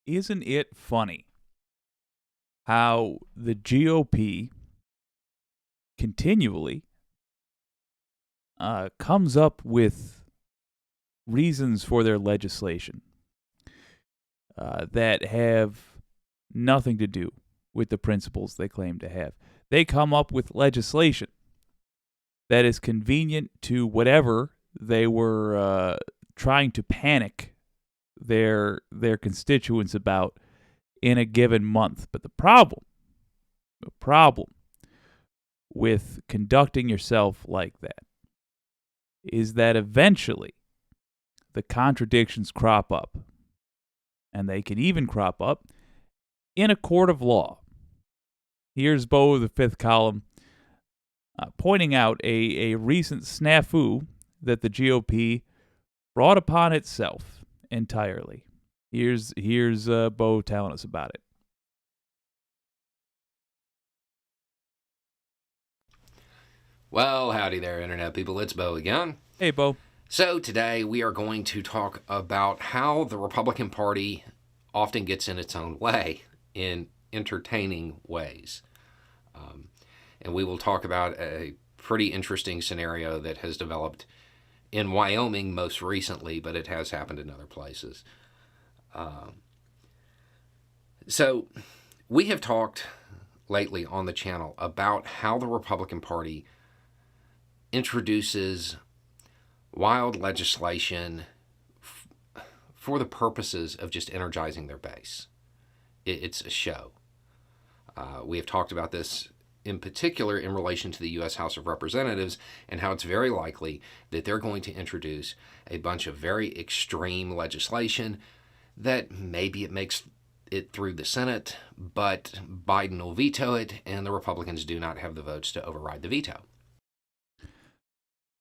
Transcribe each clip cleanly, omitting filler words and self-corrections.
Isn't it funny how the GOP continually comes up with reasons for their legislation that have nothing to do with the principles they claim to have? They come up with legislation that is convenient to whatever they were trying to panic their constituents about in a given month. But the problem with conducting yourself like that is that eventually the contradictions crop up, and they can even crop up in a court of law. Here's Bo, the fifth column, pointing out a recent snafu that the GOP brought upon itself entirely. Here's Bo telling us about it. Well, howdy there, Internet people. It's Bo again. Hey, Bo. So today we are going to talk about how the Republican Party often gets in its own way in entertaining ways. And we will talk about a pretty interesting scenario that has developed in Wyoming most recently, but it has happened in other places. So we have talked lately on the channel about how the Republican Party introduces wild legislation for the purposes of just energizing their base. It's a show. We have talked about this in particular in relation to the U.S. House of Representatives and how it's very likely that they're going to introduce a bunch of very extreme legislation that maybe it makes it through the Senate, but Biden will veto it, and the Republicans do not have the votes to override the veto.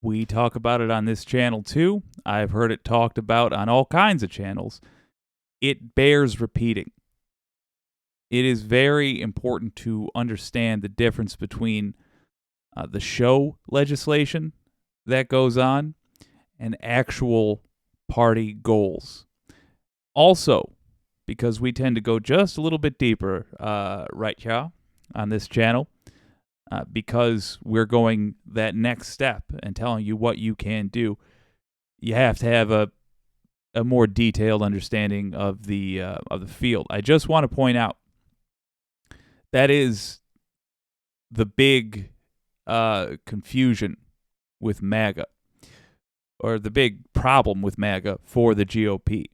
We talk about it on this channel too. I've heard it talked about on all kinds of channels. It bears repeating. It is very important to understand the difference between the show legislation that goes on and actual party goals. Also, because we tend to go just a little bit deeper right here on this channel, because we're going that next step and telling you what you can do, you have to have a more detailed understanding of the field. I just want to point out that is the big confusion with MAGA, or the big problem with MAGA for the GOP.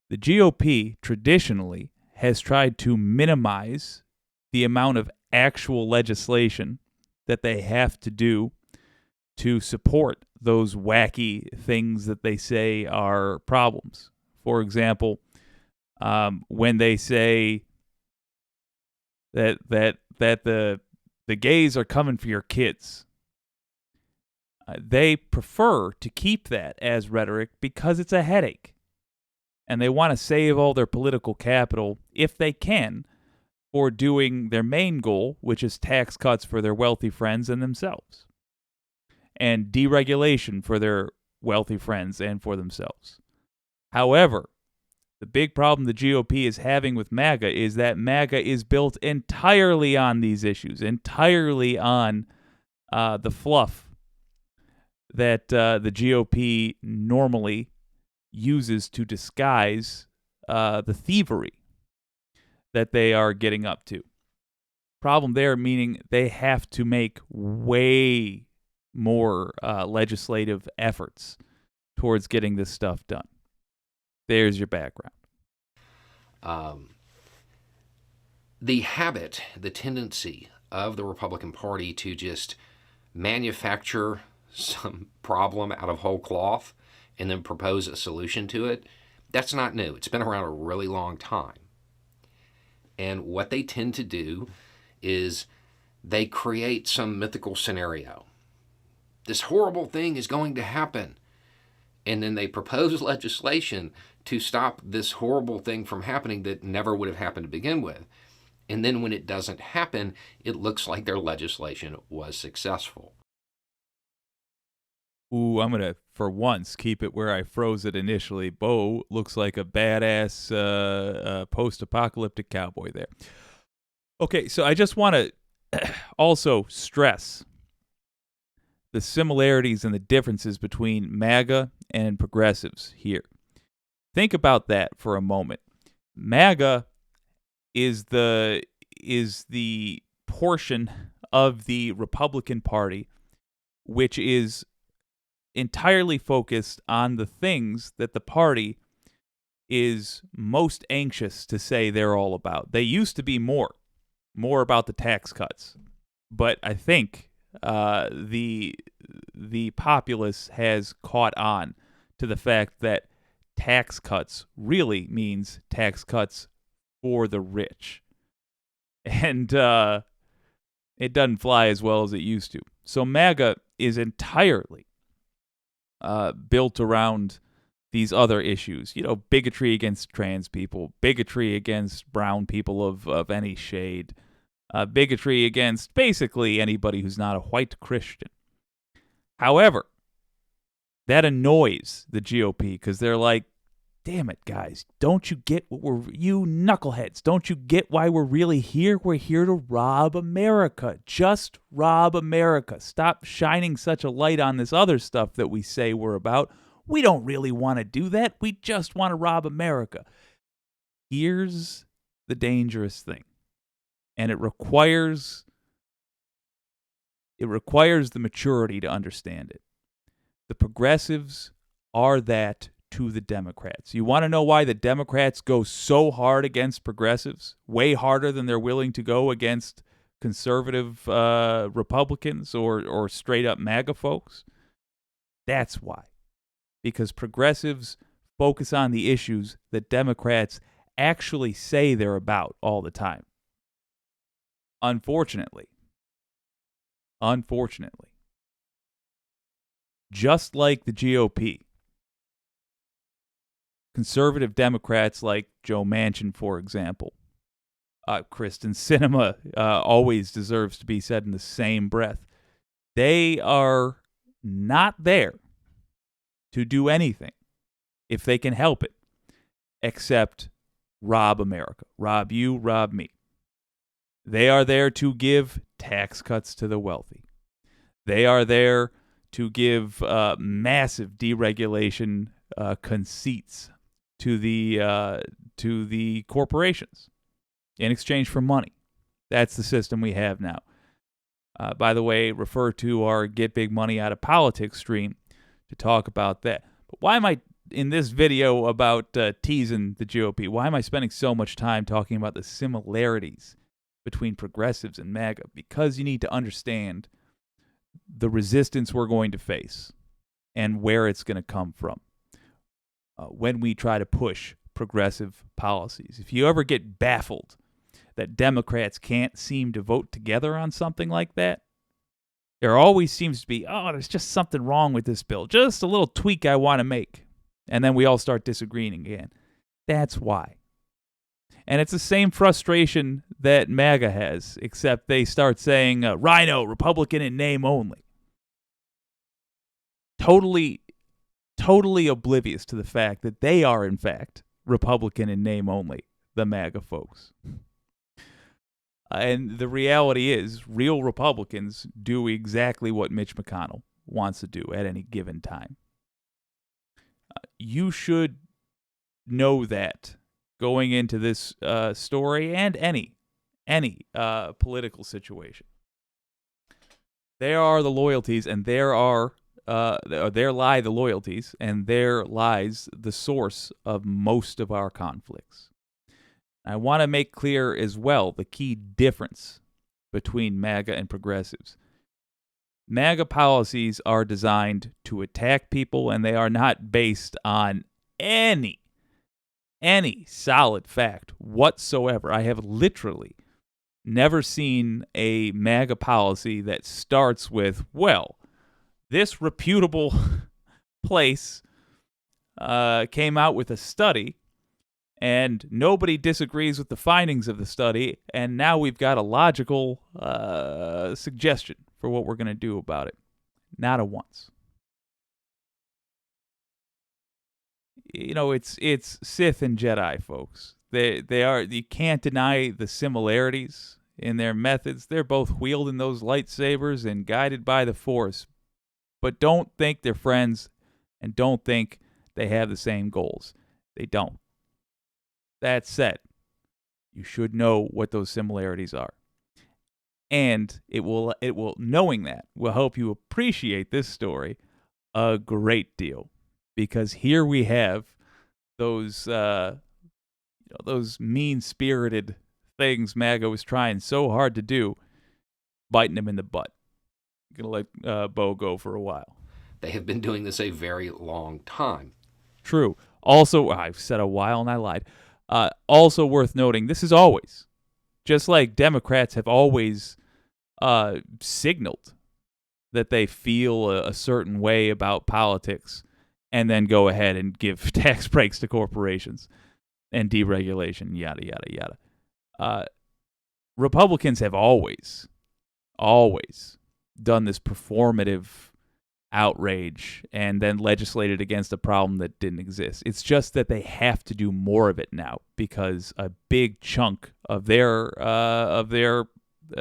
The GOP traditionally has tried to minimize the amount of actual legislation that they have to do to support those wacky things that they say are problems. For example, when they say that the gays are coming for your kids, they prefer to keep that as rhetoric because it's a headache, and they want to save all their political capital, if they can, for doing their main goal, which is tax cuts for their wealthy friends and themselves, and deregulation for their wealthy friends and for themselves. However, the big problem the GOP is having with MAGA is that MAGA is built entirely on these issues, entirely on the fluff that the GOP normally uses to disguise the thievery that they are getting up to. Problem there, meaning they have to make way more legislative efforts towards getting this stuff done. There's your background. The habit, the tendency of the Republican Party to just manufacture some problem out of whole cloth and then propose a solution to it, that's not new. It's been around a really long time. And what they tend to do is they create some mythical scenario. This horrible thing is going to happen. And then they propose legislation to stop this horrible thing from happening that never would have happened to begin with. And then when it doesn't happen, it looks like their legislation was successful. Ooh, I'm going to, for once, keep it where I froze it initially. Bo looks like a badass post-apocalyptic cowboy there. Okay, so I just want to also stress the similarities and the differences between MAGA and progressives here. Think about that for a moment. MAGA is the portion of the Republican Party which is entirely focused on the things that the party is most anxious to say they're all about. They used to be more about the tax cuts, but I think the populace has caught on to the fact that tax cuts really means tax cuts for the rich, and it doesn't fly as well as it used to. So MAGA is entirely built around these other issues. You know, bigotry against trans people, bigotry against brown people of any shade, bigotry against basically anybody who's not a white Christian. However, that annoys the GOP because they're like, damn it, guys, don't you get you knuckleheads, don't you get why we're really here? We're here to rob America. Just rob America. Stop shining such a light on this other stuff that we say we're about. We don't really want to do that. We just want to rob America. Here's the dangerous thing. And it requires the maturity to understand it. The progressives are that to the Democrats. You want to know why the Democrats go so hard against progressives? Way harder than they're willing to go against conservative Republicans or straight up MAGA folks? That's why. Because progressives focus on the issues that Democrats actually say they're about all the time. Unfortunately, just like the GOP, conservative Democrats like Joe Manchin, for example, Kristen Sinema always deserves to be said in the same breath. They are not there to do anything, if they can help it, except rob America. Rob you, rob me. They are there to give tax cuts to the wealthy. They are there to give massive deregulation conceits to the corporations in exchange for money. That's the system we have now. By the way, refer to our Get Big Money Out of Politics stream to talk about that. But why am I in this video about teasing the GOP? Why am I spending so much time talking about the similarities between progressives and MAGA? Because you need to understand the resistance we're going to face and where it's going to come from when we try to push progressive policies. If you ever get baffled that Democrats can't seem to vote together on something like that, there always seems to be, there's just something wrong with this bill, just a little tweak I want to make. And then we all start disagreeing again. That's why. And it's the same frustration that MAGA has, except they start saying, Rhino, Republican in name only. Totally oblivious to the fact that they are, in fact, Republican in name only, the MAGA folks. And the reality is, real Republicans do exactly what Mitch McConnell wants to do at any given time. You should know that going into this story and any political situation. There are the loyalties, and there lie the loyalties, and there lies the source of most of our conflicts. I want to make clear as well the key difference between MAGA and progressives. MAGA policies are designed to attack people, and they are not based on any solid fact whatsoever. I have literally never seen a MAGA policy that starts with, well, this reputable place came out with a study, and nobody disagrees with the findings of the study, and now we've got a logical suggestion for what we're going to do about it. Not a once. it's Sith and Jedi, folks. They are. You can't deny the similarities in their methods. They're both wielding those lightsabers and guided by the Force. But don't think they're friends, and don't think they have the same goals. They don't. That said, you should know what those similarities are. And it will knowing that will help you appreciate this story a great deal, because here we have those those mean-spirited things MAGA was trying so hard to do, biting him in the butt. Gonna let Bo go for a while. They have been doing this a very long time. True. Also, I've said a while and I lied. Also worth noting, this is always, just like Democrats have always signaled that they feel a certain way about politics and then go ahead and give tax breaks to corporations and deregulation, yada, yada, yada. Republicans have always done this performative outrage and then legislated against a problem that didn't exist. It's just that they have to do more of it now because a big chunk of their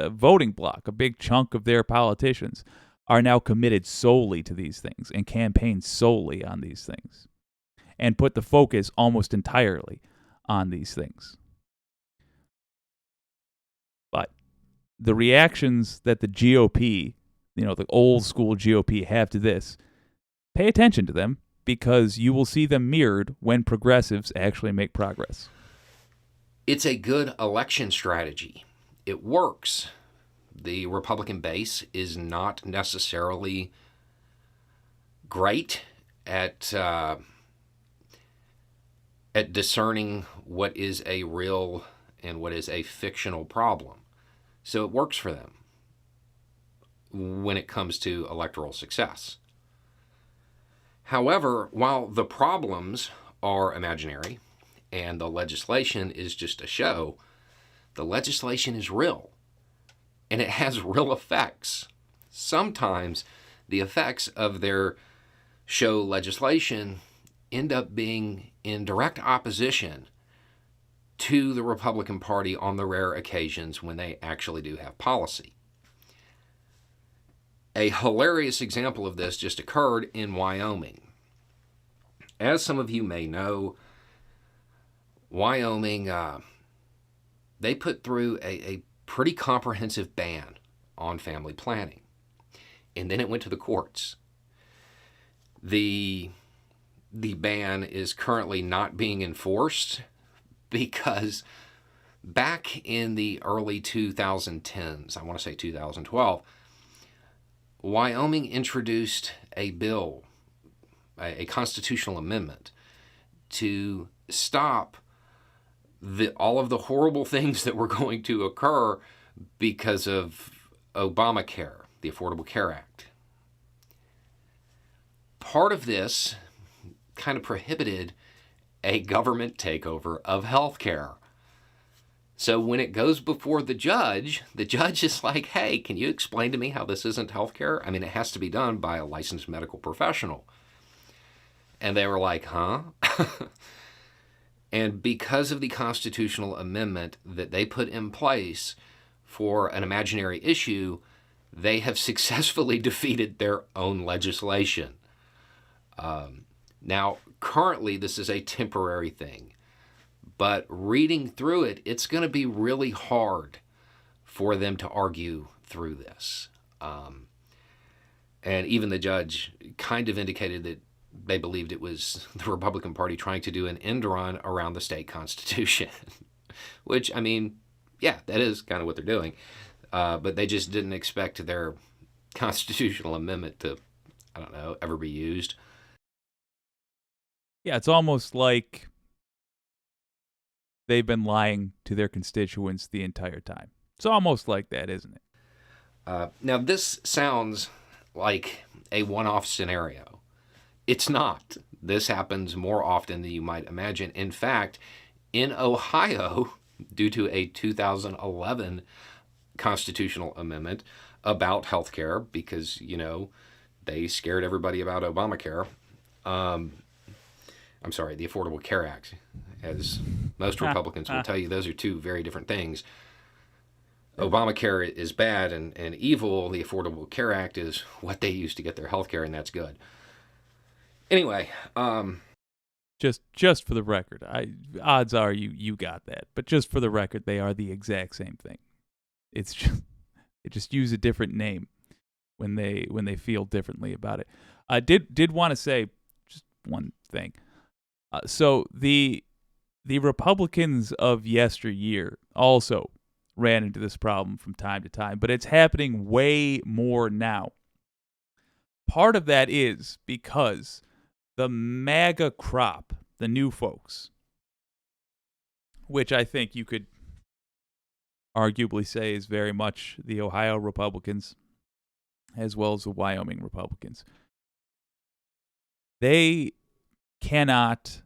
voting bloc, a big chunk of their politicians are now committed solely to these things and campaign solely on these things and put the focus almost entirely on these things. But the reactions that the GOP, the old school GOP have to this, pay attention to them because you will see them mirrored when progressives actually make progress. It's a good election strategy. It works. The Republican base is not necessarily great at discerning what is a real and what is a fictional problem. So it works for them when it comes to electoral success. However, while the problems are imaginary and the legislation is just a show, the legislation is real and it has real effects. Sometimes the effects of their show legislation end up being in direct opposition to the Republican Party on the rare occasions when they actually do have policy. A hilarious example of this just occurred in Wyoming. As some of you may know, Wyoming, they put through a pretty comprehensive ban on family planning. And then it went to the courts. The ban is currently not being enforced because back in the early 2010s, I want to say 2012, Wyoming introduced a bill, a constitutional amendment, to stop all of the horrible things that were going to occur because of Obamacare, the Affordable Care Act. Part of this kind of prohibited a government takeover of healthcare. So when it goes before the judge is like, hey, can you explain to me how this isn't healthcare? I mean, it has to be done by a licensed medical professional. And they were like, huh? And because of the constitutional amendment that they put in place for an imaginary issue, they have successfully defeated their own legislation. Now, currently, this is a temporary thing. But reading through it, it's going to be really hard for them to argue through this. And even the judge kind of indicated that they believed it was the Republican Party trying to do an end run around the state constitution. Which, I mean, yeah, that is kind of what they're doing. But they just didn't expect their constitutional amendment to, I don't know, ever be used. Yeah, it's almost like they've been lying to their constituents the entire time. It's almost like that, isn't it? Now, this sounds like a one-off scenario. It's not. This happens more often than you might imagine. In fact, in Ohio, due to a 2011 constitutional amendment about health care, because, they scared everybody about Obamacare. I'm sorry, the Affordable Care Act. As most Republicans will tell you, those are two very different things. Obamacare is bad and evil. The Affordable Care Act is what they use to get their health care, and that's good. Anyway, just for the record, odds are you got that, but just for the record, they are the exact same thing. It's just they just use a different name when they feel differently about it. I did want to say just one thing. So the Republicans of yesteryear also ran into this problem from time to time, but it's happening way more now. Part of that is because the MAGA crop, the new folks, which I think you could arguably say is very much the Ohio Republicans as well as the Wyoming Republicans, they cannot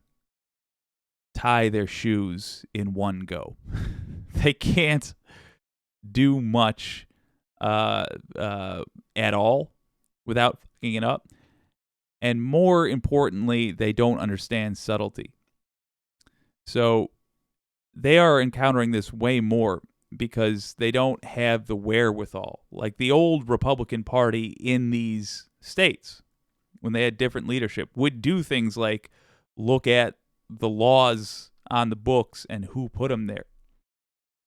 tie their shoes in one go. They can't do much at all without fucking it up. And more importantly, they don't understand subtlety. So they are encountering this way more because they don't have the wherewithal. Like the old Republican Party in these states, when they had different leadership, would do things like look at the laws on the books and who put them there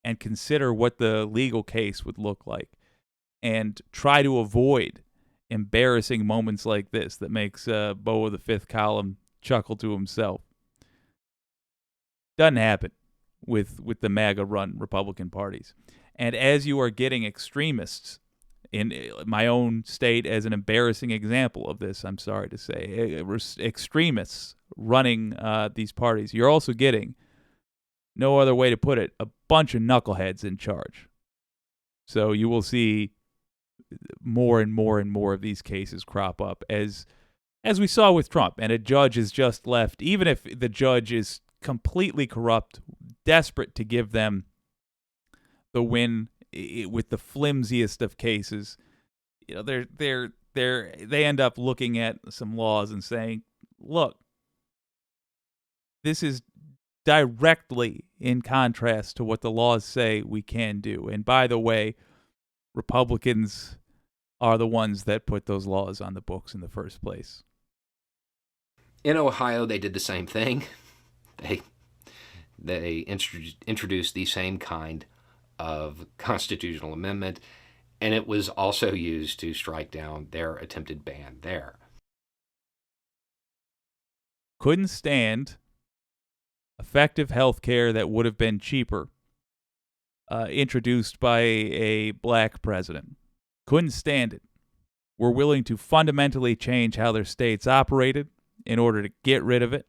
and consider what the legal case would look like and try to avoid embarrassing moments like this that makes Bo of the Fifth Column chuckle to himself. Doesn't happen with the MAGA-run Republican parties. And as you are getting extremists, in my own state as an embarrassing example of this, I'm sorry to say, extremists running these parties, you're also getting, no other way to put it, a bunch of knuckleheads in charge. So you will see more and more and more of these cases crop up, as we saw with Trump. And a judge is just left, even if the judge is completely corrupt, desperate to give them the win with the flimsiest of cases. You know, they end up looking at some laws and saying, look, this is directly in contrast to what the laws say we can do. And by the way, Republicans are the ones that put those laws on the books in the first place. In Ohio, they did the same thing. They introduced the same kind of constitutional amendment, and it was also used to strike down their attempted ban there. Couldn't stand effective health care that would have been cheaper, introduced by a black president. Couldn't stand it. Were willing to fundamentally change how their states operated in order to get rid of it.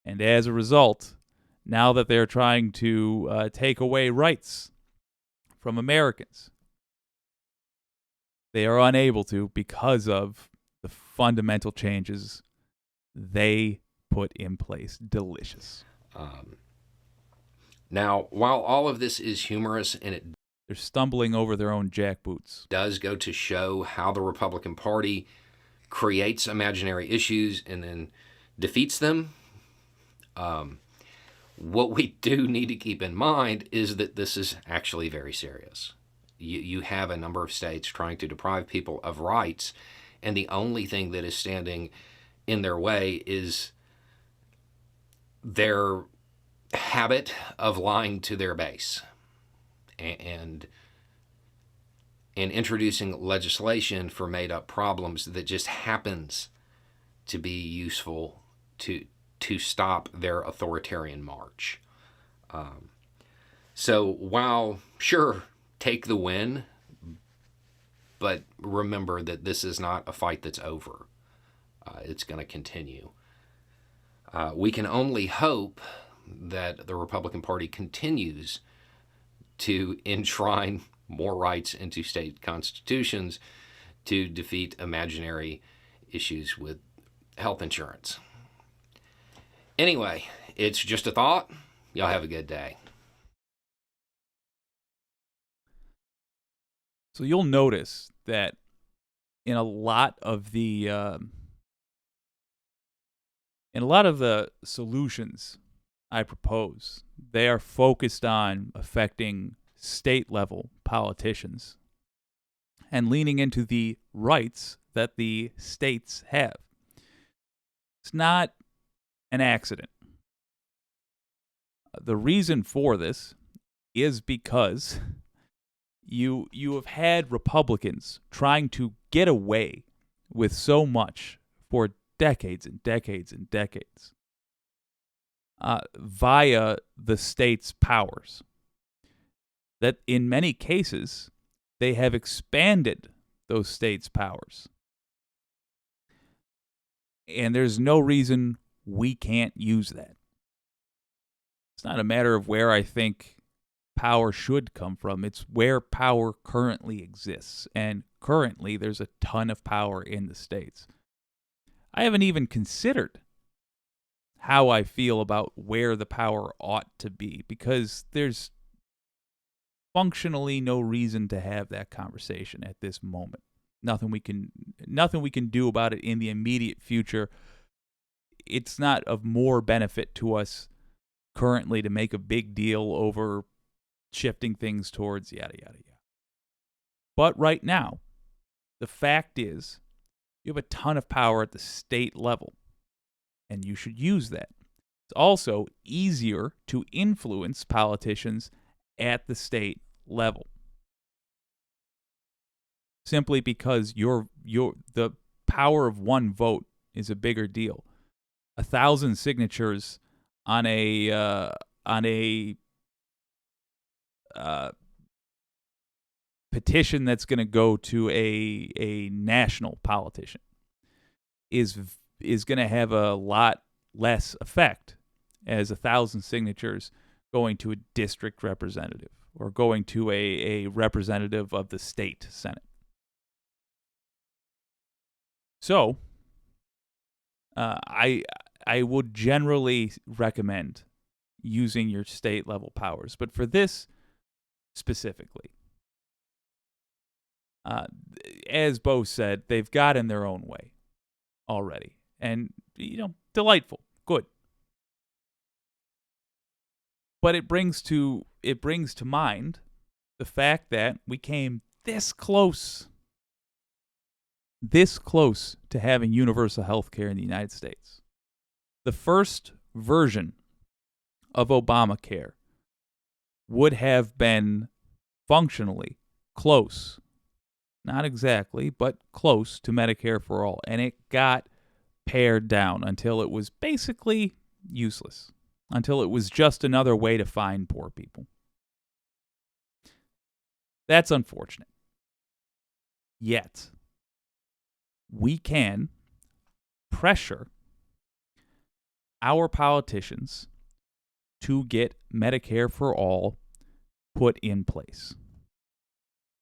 And as a result, now that they're trying to take away rights from Americans, they are unable to because of the fundamental changes they put in place. Delicious. Now, while all of this is humorous and they're stumbling over their own jackboots, does go to show how the Republican Party creates imaginary issues and then defeats them, what we do need to keep in mind is that this is actually very serious. You have a number of states trying to deprive people of rights, and the only thing that is standing in their way is their habit of lying to their base and introducing legislation for made-up problems that just happens to be useful to stop their authoritarian march. So while, sure, take the win, but remember that this is not a fight that's over. It's going to continue. We can only hope that the Republican Party continues to enshrine more rights into state constitutions to defeat imaginary issues with health insurance. Anyway, it's just a thought. Y'all have a good day. So you'll notice that in a lot of the And a lot of the solutions I propose, they are focused on affecting state-level politicians and leaning into the rights that the states have. It's not an accident. The reason for this is because you have had Republicans trying to get away with so much for decades and decades and decades via the state's powers that in many cases they have expanded those states' powers. And there's no reason we can't use that. It's not a matter of where I think power should come from. It's where power currently exists. And currently, there's a ton of power in the states. I haven't even considered how I feel about where the power ought to be, because there's functionally no reason to have that conversation at this moment. Nothing we can do about it in the immediate future. It's not of more benefit to us currently to make a big deal over shifting things towards yada, yada, yada. But right now, the fact is, you have a ton of power at the state level, and you should use that. It's also easier to influence politicians at the state level, simply because the power of one vote is a bigger deal. 1,000 signatures on a petition that's going to go to a national politician is going to have a lot less effect as 1,000 signatures going to a district representative or going to a representative of the state Senate. So, I would generally recommend using your state level powers, but for this specifically, as Bo said, they've got in their own way already, and delightful, good. But it brings to mind the fact that we came this close to having universal health care in the United States. The first version of Obamacare would have been functionally close, not exactly, but close to Medicare for all. And it got pared down until it was basically useless, until it was just another way to find poor people. That's unfortunate. Yet, we can pressure our politicians to get Medicare for all put in place.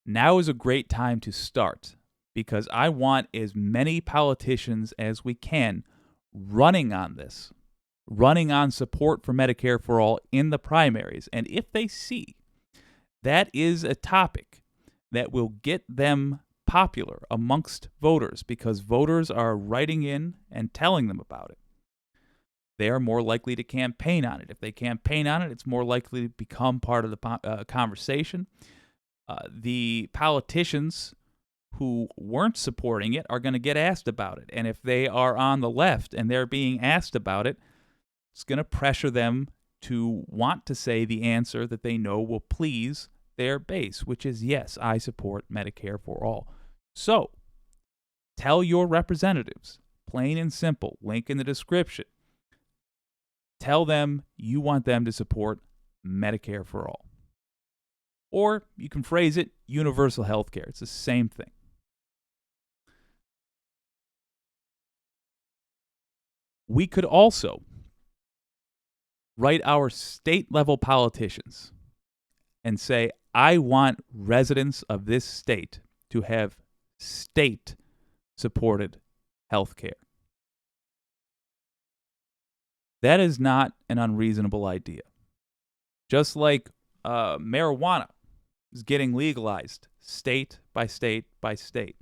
Now is a great time to start, because I want as many politicians as we can running on this, running on support for Medicare for all in the primaries. And if they see that is a topic that will get them popular amongst voters, because voters are writing in and telling them about it, they are more likely to campaign on it. If they campaign on it, it's more likely to become part of the conversation. The politicians who weren't supporting it are going to get asked about it. And if they are on the left and they're being asked about it, it's going to pressure them to want to say the answer that they know will please their base, which is, yes, I support Medicare for all. So, tell your representatives, plain and simple, link in the description. Tell them you want them to support Medicare for all. Or you can phrase it universal health care. It's the same thing. We could also write our state-level politicians and say, I want residents of this state to have state-supported health care. That is not an unreasonable idea. Just like marijuana is getting legalized state by state by state.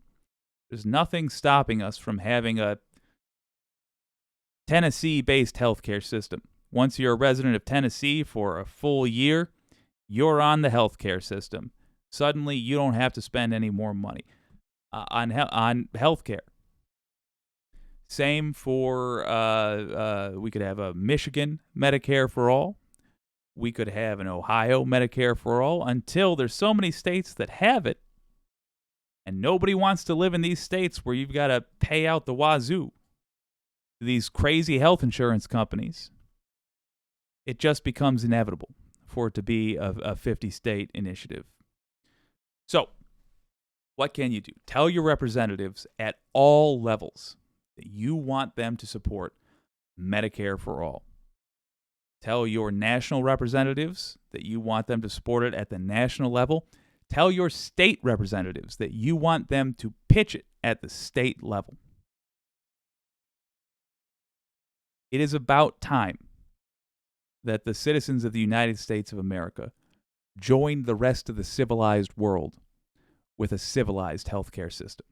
There's nothing stopping us from having a Tennessee-based healthcare system. Once you're a resident of Tennessee for a full year, you're on the healthcare system. Suddenly, you don't have to spend any more money on healthcare. Same for, we could have a Michigan Medicare for all. We could have an Ohio Medicare for all, until there's so many states that have it, and nobody wants to live in these states where you've got to pay out the wazoo to these crazy health insurance companies. It just becomes inevitable for it to be a 50-state initiative. So, what can you do? Tell your representatives at all levels that you want them to support Medicare for all. Tell your national representatives that you want them to support it at the national level. Tell your state representatives that you want them to pitch it at the state level. It is about time that the citizens of the United States of America join the rest of the civilized world with a civilized healthcare system.